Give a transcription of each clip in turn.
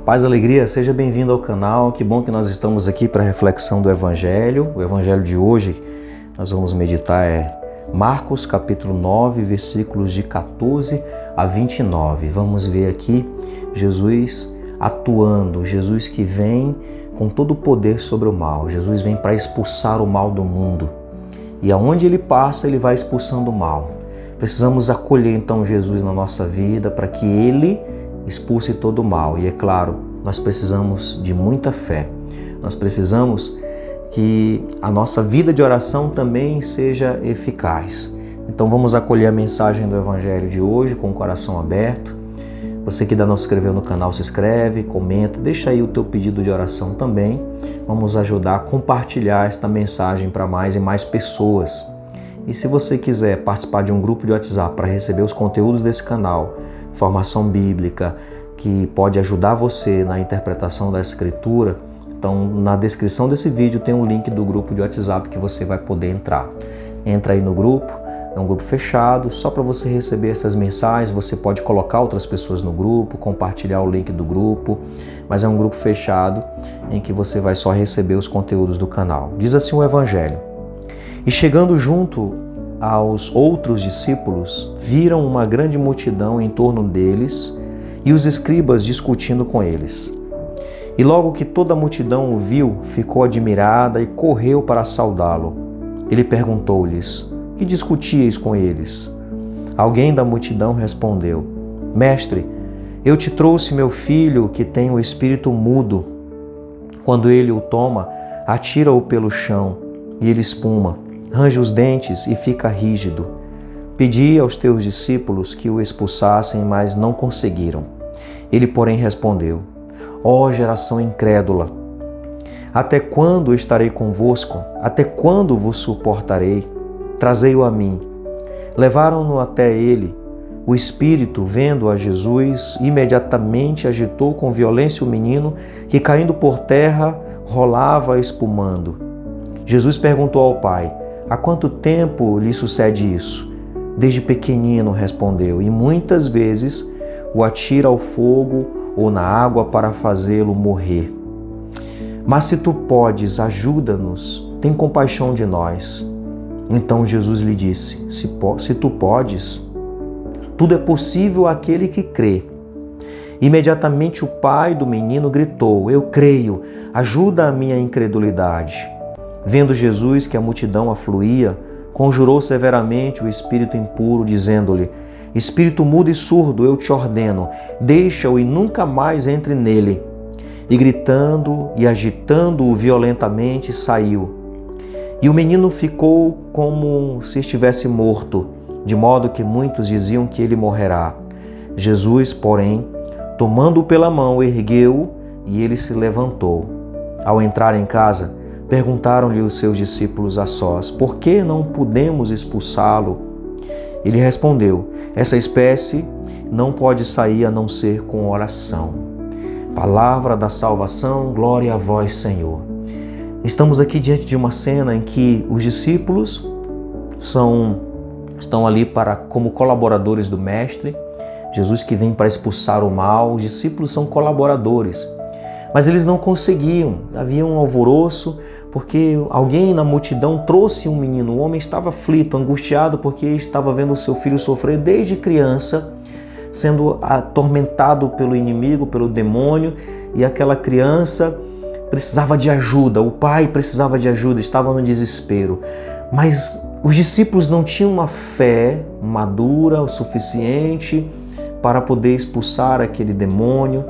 Paz e alegria, seja bem-vindo ao canal. Que bom que nós estamos aqui para a reflexão do Evangelho. O Evangelho de hoje nós vamos meditar Marcos capítulo 9, versículos de 14 a 29. Vamos ver aqui Jesus atuando, Jesus que vem com todo o poder sobre o mal. Jesus vem para expulsar o mal do mundo. E aonde ele passa, ele vai expulsando o mal. Precisamos acolher então Jesus na nossa vida para que ele expulse todo o mal. E é claro, nós precisamos de muita fé. Nós precisamos que a nossa vida de oração também seja eficaz. Então vamos acolher a mensagem do Evangelho de hoje com o coração aberto. Você que ainda não se inscreveu no canal, se inscreve, comenta, deixa aí o teu pedido de oração também. Vamos ajudar a compartilhar esta mensagem para mais e mais pessoas. E se você quiser participar de um grupo de WhatsApp para receber os conteúdos desse canal, formação bíblica, que pode ajudar você na interpretação da Escritura, então na descrição desse vídeo tem um link do grupo de WhatsApp que você vai poder entrar. Entra aí no grupo, é um grupo fechado, só para você receber essas mensagens. Você pode colocar outras pessoas no grupo, compartilhar o link do grupo, mas é um grupo fechado em que você vai só receber os conteúdos do canal. Diz assim o Evangelho: E chegando junto aos outros discípulos, viram uma grande multidão em torno deles e os escribas discutindo com eles. E logo que toda a multidão o viu, ficou admirada e correu para saudá-lo. Ele perguntou-lhes: Que discutíeis com eles? Alguém da multidão respondeu: Mestre, eu te trouxe meu filho que tem o espírito mudo. Quando ele o toma, atira-o pelo chão e ele espuma, range os dentes e fica rígido. Pedi aos teus discípulos que o expulsassem, mas não conseguiram. Ele, porém, respondeu: Ó geração incrédula, até quando estarei convosco? Até quando vos suportarei? Trazei-o a mim. Levaram-no até ele. O espírito, vendo a Jesus, imediatamente agitou com violência o menino, que, caindo por terra, rolava espumando. Jesus perguntou ao pai: Há quanto tempo lhe sucede isso? Desde pequenino, respondeu, e muitas vezes o atira ao fogo ou na água para fazê-lo morrer. Mas se tu podes, ajuda-nos, tem compaixão de nós. Então Jesus lhe disse: Se tu podes, tudo é possível àquele que crê. Imediatamente o pai do menino gritou: Eu creio, ajuda a minha incredulidade. Vendo Jesus que a multidão afluía, conjurou severamente o espírito impuro, dizendo-lhe: Espírito mudo e surdo, eu te ordeno, deixa-o e nunca mais entre nele. E gritando e agitando-o violentamente, saiu. E o menino ficou como se estivesse morto, de modo que muitos diziam que ele morrerá. Jesus, porém, tomando-o pela mão, ergueu-o e ele se levantou. Ao entrar em casa, perguntaram-lhe os seus discípulos a sós: Por que não pudemos expulsá-lo? Ele respondeu: Essa espécie não pode sair a não ser com oração. Palavra da salvação, glória a vós, Senhor. Estamos aqui diante de uma cena em que os discípulos estão ali como colaboradores do Mestre. Jesus que vem para expulsar o mal, os discípulos são colaboradores. Mas eles não conseguiam, havia um alvoroço, porque alguém na multidão trouxe um menino. O homem estava aflito, angustiado, porque estava vendo o seu filho sofrer desde criança, sendo atormentado pelo inimigo, pelo demônio, e aquela criança precisava de ajuda, o pai precisava de ajuda, estava no desespero. Mas os discípulos não tinham uma fé madura o suficiente para poder expulsar aquele demônio,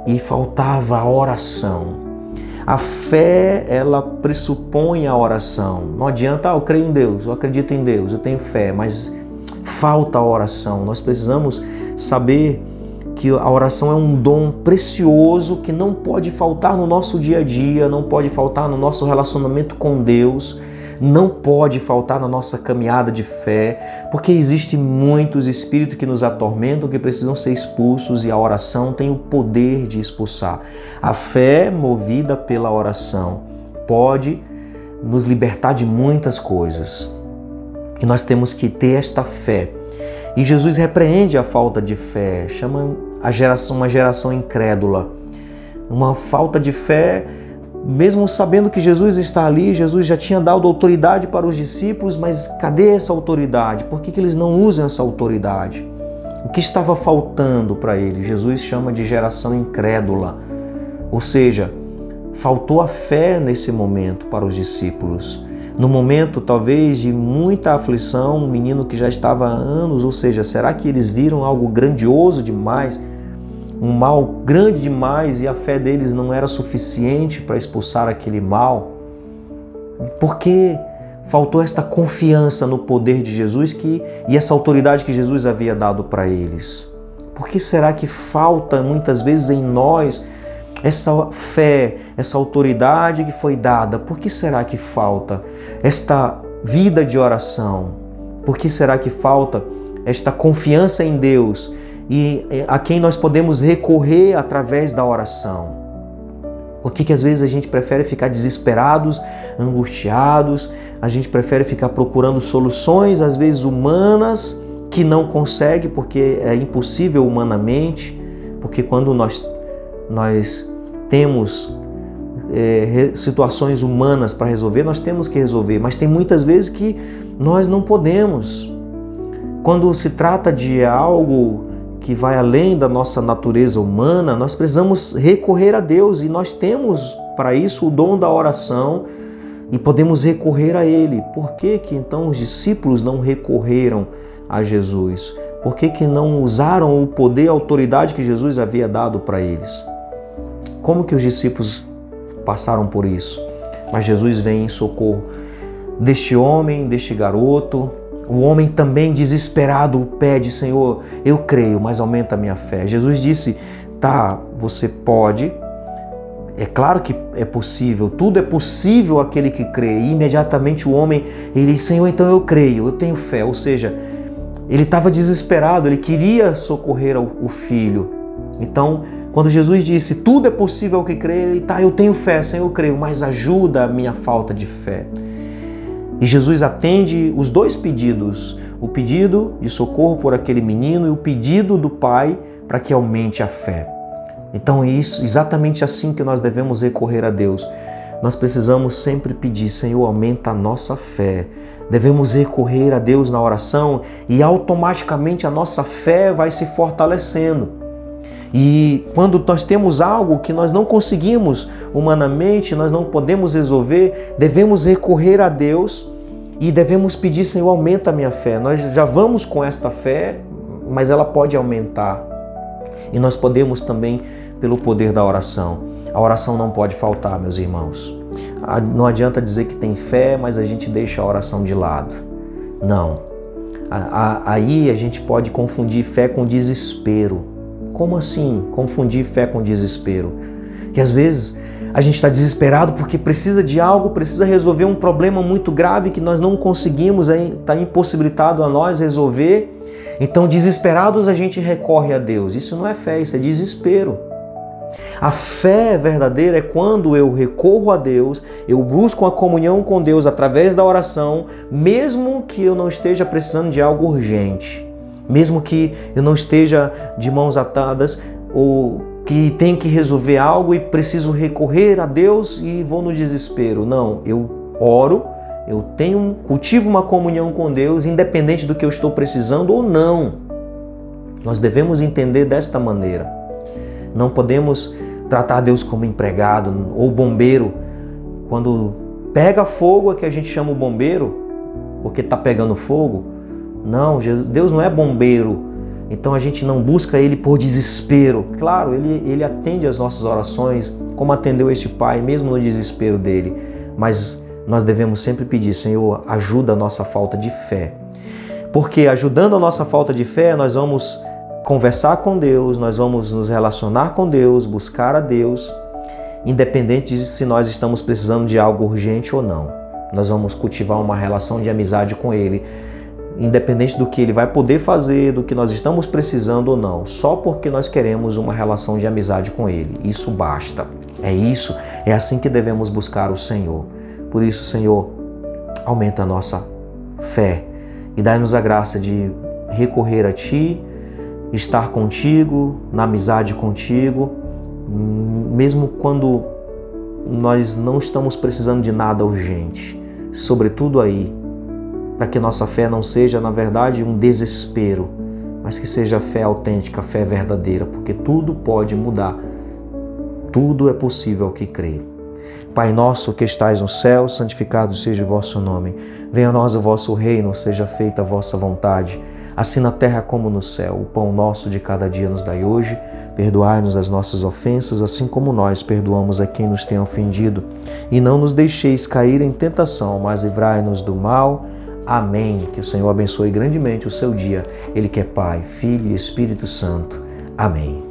e faltava a oração. A fé, ela pressupõe a oração. Não adianta, eu creio em Deus, eu acredito em Deus, eu tenho fé, mas falta a oração. Nós precisamos saber que a oração é um dom precioso que não pode faltar no nosso dia a dia, não pode faltar no nosso relacionamento com Deus, não pode faltar na nossa caminhada de fé, porque existem muitos espíritos que nos atormentam, que precisam ser expulsos, e a oração tem o poder de expulsar. A fé movida pela oração pode nos libertar de muitas coisas. E nós temos que ter esta fé. E Jesus repreende a falta de fé, chama uma geração incrédula. Uma falta de fé, mesmo sabendo que Jesus está ali, Jesus já tinha dado autoridade para os discípulos, mas cadê essa autoridade? Por que eles não usam essa autoridade? O que estava faltando para eles? Jesus chama de geração incrédula. Ou seja, faltou a fé nesse momento para os discípulos. No momento, talvez, de muita aflição, um menino que já estava há anos, ou seja, será que eles viram algo grandioso demais? Um mal grande demais e a fé deles não era suficiente para expulsar aquele mal? Por que faltou esta confiança no poder de Jesus e essa autoridade que Jesus havia dado para eles? Por que será que falta muitas vezes em nós essa fé, essa autoridade que foi dada? Por que será que falta esta vida de oração? Por que será que falta esta confiança em Deus e a quem nós podemos recorrer através da oração? Por que às vezes a gente prefere ficar desesperados, angustiados, a gente prefere ficar procurando soluções, às vezes humanas, que não consegue porque é impossível humanamente, porque quando nós temos situações humanas para resolver, nós temos que resolver, mas tem muitas vezes que nós não podemos. Quando se trata de algo que vai além da nossa natureza humana, nós precisamos recorrer a Deus e nós temos para isso o dom da oração e podemos recorrer a Ele. Por que então os discípulos não recorreram a Jesus? Por que não usaram o poder e a autoridade que Jesus havia dado para eles? Como que os discípulos passaram por isso? Mas Jesus vem em socorro deste homem, deste garoto. O homem também desesperado pede: Senhor, eu creio, mas aumenta a minha fé. Jesus disse: tá, você pode, é claro que é possível, tudo é possível aquele que crê. E imediatamente o homem, ele diz: Senhor, então eu creio, eu tenho fé. Ou seja, ele estava desesperado, ele queria socorrer o filho. Então, quando Jesus disse: tudo é possível ao que crê, ele: tá, eu tenho fé, Senhor, eu creio, mas ajuda a minha falta de fé. E Jesus atende os dois pedidos, o pedido de socorro por aquele menino e o pedido do Pai para que aumente a fé. Então é isso, exatamente assim que nós devemos recorrer a Deus. Nós precisamos sempre pedir: Senhor, aumenta a nossa fé. Devemos recorrer a Deus na oração e automaticamente a nossa fé vai se fortalecendo. E quando nós temos algo que nós não conseguimos humanamente, nós não podemos resolver, devemos recorrer a Deus e devemos pedir: Senhor, aumenta a minha fé. Nós já vamos com esta fé, mas ela pode aumentar. E nós podemos também pelo poder da oração. A oração não pode faltar, meus irmãos. Não adianta dizer que tem fé, mas a gente deixa a oração de lado. Não. Aí a gente pode confundir fé com desespero. Como assim confundir fé com desespero? Que às vezes a gente está desesperado porque precisa de algo, precisa resolver um problema muito grave que nós não conseguimos, está impossibilitado a nós resolver. Então, desesperados, a gente recorre a Deus. Isso não é fé, isso é desespero. A fé verdadeira é quando eu recorro a Deus, eu busco uma comunhão com Deus através da oração, mesmo que eu não esteja precisando de algo urgente. Mesmo que eu não esteja de mãos atadas ou que tenho que resolver algo e preciso recorrer a Deus e vou no desespero. Não, eu oro, eu cultivo uma comunhão com Deus, independente do que eu estou precisando ou não. Nós devemos entender desta maneira. Não podemos tratar Deus como empregado ou bombeiro. Quando pega fogo é que a gente chama o bombeiro, porque está pegando fogo. Não, Deus não é bombeiro, então a gente não busca Ele por desespero. Claro, Ele atende às nossas orações, como atendeu este pai, mesmo no desespero dele. Mas nós devemos sempre pedir: Senhor, ajuda a nossa falta de fé. Porque ajudando a nossa falta de fé, nós vamos conversar com Deus, nós vamos nos relacionar com Deus, buscar a Deus, independente de se nós estamos precisando de algo urgente ou não. Nós vamos cultivar uma relação de amizade com Ele, independente do que Ele vai poder fazer, do que nós estamos precisando ou não, só porque nós queremos uma relação de amizade com Ele. Isso basta. É assim que devemos buscar o Senhor. Por isso, Senhor, aumenta a nossa fé e dai-nos a graça de recorrer a Ti, estar contigo, na amizade contigo, mesmo quando nós não estamos precisando de nada urgente, sobretudo aí, para que nossa fé não seja, na verdade, um desespero, mas que seja fé autêntica, fé verdadeira, porque tudo pode mudar, tudo é possível ao que crê. Pai nosso que estais no céu, santificado seja o vosso nome. Venha a nós o vosso reino, seja feita a vossa vontade, assim na terra como no céu. O pão nosso de cada dia nos dai hoje. Perdoai-nos as nossas ofensas, assim como nós perdoamos a quem nos tem ofendido. E não nos deixeis cair em tentação, mas livrai-nos do mal. Amém. Que o Senhor abençoe grandemente o seu dia. Ele que é Pai, Filho e Espírito Santo. Amém.